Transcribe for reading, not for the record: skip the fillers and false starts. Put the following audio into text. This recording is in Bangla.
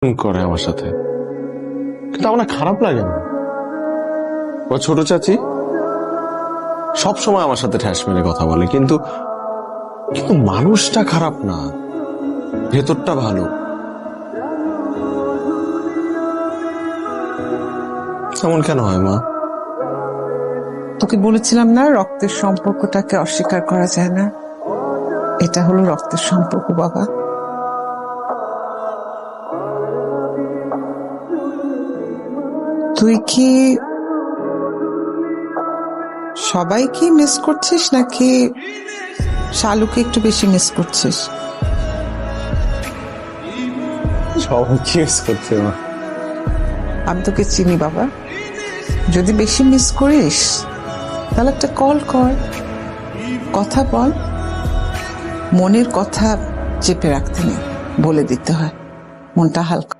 করে আমার সাথে, কিন্তু আমার না খারাপ লাগে না। ও ছোট চাচি সব সময় আমার সাথে ঠ্যাস মেরে কথা বলে, কিন্তু কিন্তু মানুষটা খারাপ না, ভেতরটা ভালো। এমন কেন হয় মা? তোকে বলেছিলাম না রক্তের সম্পর্কটাকে অস্বীকার করা যায় না। এটা হলো রক্তের সম্পর্ক বাবা। তুই কি সবাইকে মিস করছিস নাকি শালুকে একটু বেশি মিস করছিস? সবাইকে মিস করছে মা। আমি তোকে চিনি বাবা, যদি বেশি মিস করিস তাহলে একটা কল কর, কথা বল। মনের কথা চেপে রাখতে নেই, বলে দিতে হয়, মনটা হালকা।